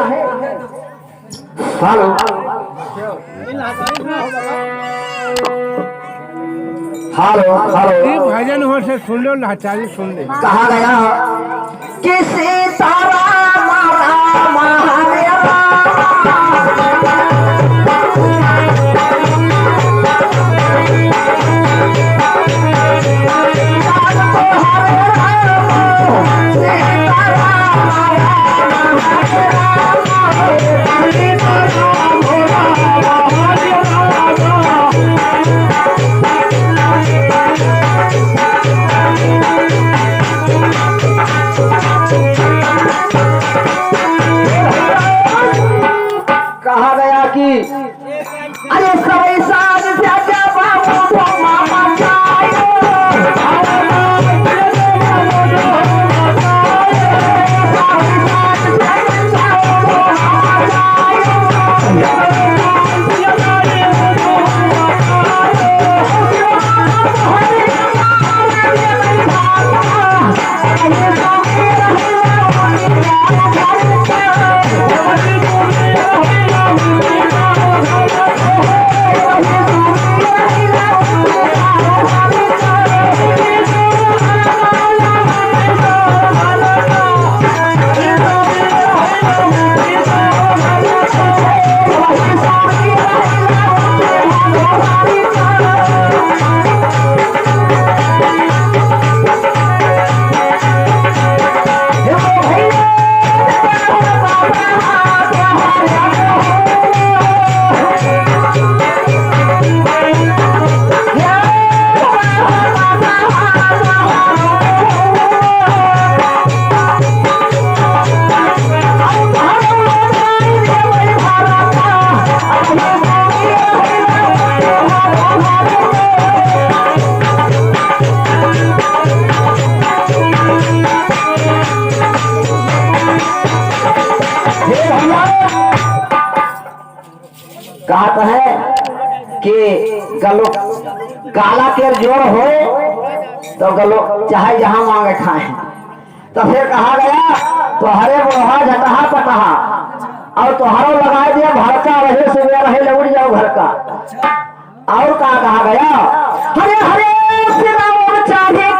Hello hello hello भजन हो से सुन लो लाचारी सुन ले। कहा गया किसी तारा मारा महादेवा कहा गया कि अरे सभी साथ क्या बाबू मामा कहत है कि गलो काला के जोड़ हो तो गलो चाहे जहां मांगे खाए। तो फिर कहा गया तो हरे बोहा झटहा पटहा और तोहरो लगा दिया घर का रहे सुबह रहे लौट जाओ घर का। और कहा गया हरे हरे चाहे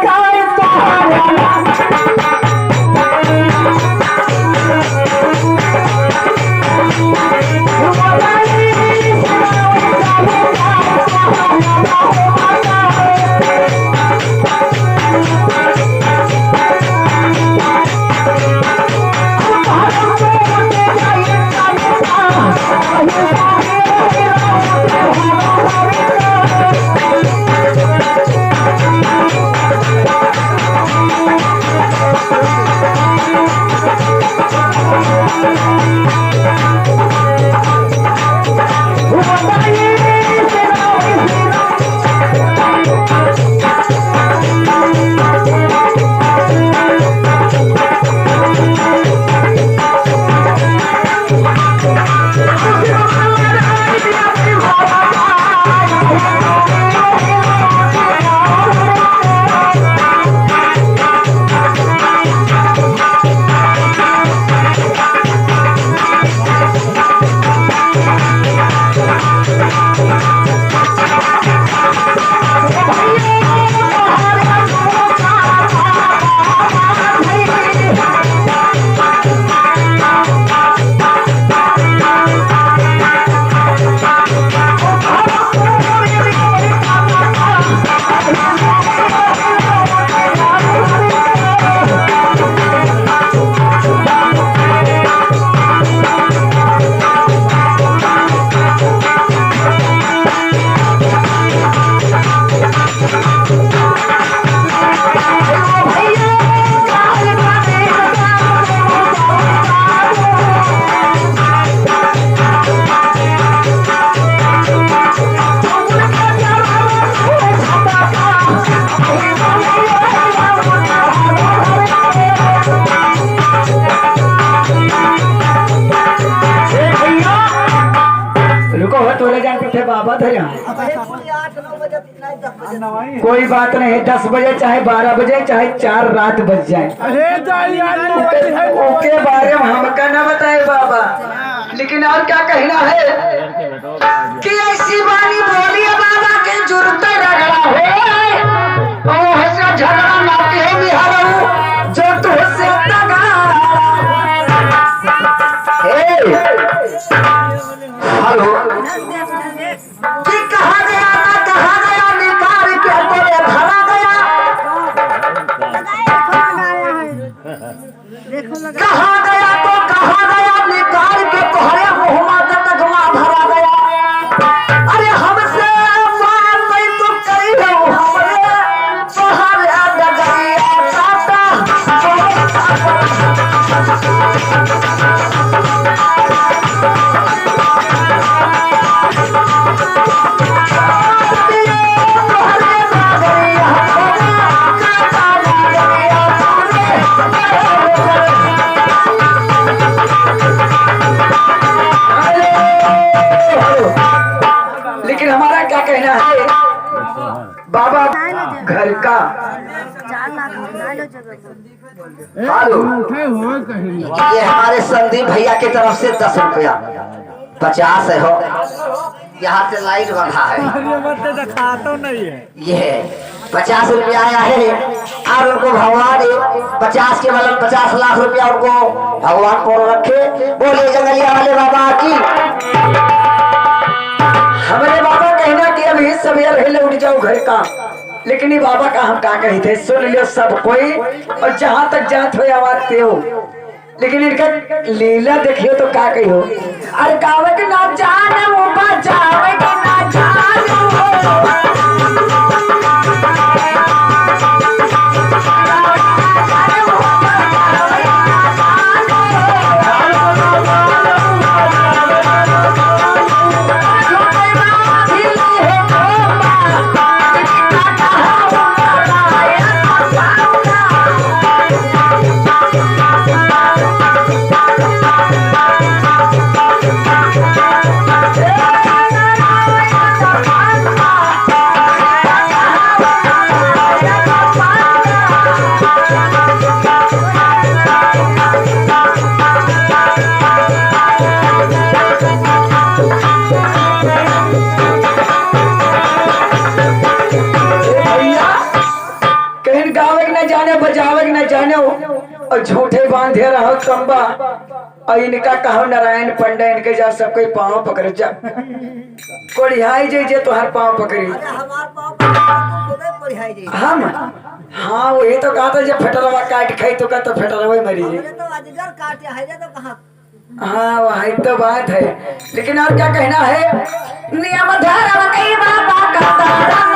बाबा थे यहाँ। कोई बात नहीं, 10 बजे चाहे 12 बजे चाहे 4 रात बज जाए, अरे तो यार मोबाइल है उसके बारे में हमका ना बताए बाबा। लेकिन और क्या कहना है कि ऐसी बानी बोली है बाबा के जुर्ते रगड़ा हो ओ हंसा झगड़ा ना के बिहारू जो तुझसे तगा हेलो कि कहा गया निकाल के तेरे धरा गया, कहा गया तो कहा गया निकाल के तोहरे मुहम्मा तकमा भरा गया। अरे हमसे मार नहीं तो करी हो हमरे तोहरे डगरिया काटा लेकिन हमारा क्या कहना है बाबा घर का हेलो उठे हुए कहीं ये हमारे संदीप भैया की तरफ से 10 रुपया 50 है हो, यहाँ से लाइट बढ़ा है खाता नहीं है ये 50 रुपया आया है और उनको भगवान 50 के मतलब 50 लाख रुपया उनको भगवान को रखे। बोले जंगलिया वाले बाबा की हमारे बाबा कहना कि अभी सवेर रहे उठ जाओ घर का, लेकिन ये बाबा का हम का कही थे सुन लियो सब कोई और जहां तक जात हो आवाजते हो, लेकिन इनका लीला देखियो तो का कही हो। अरे गावे के ना जाने वो बचावे के ना जाने और झूठे बांधे रहो कंबा और इनका कहो नारायण पंडा इनके जा सब कोई पाँव पकड़ जा कोढ़ियाई जे तो हर पाँव पकड़ी हम हाँ वही तो कहा था जब फटरवा काट खाई तो कहता फटरवा मरी जी हाँ वही तो बात है। लेकिन और क्या कहना है नियम धर्म कई बाबा का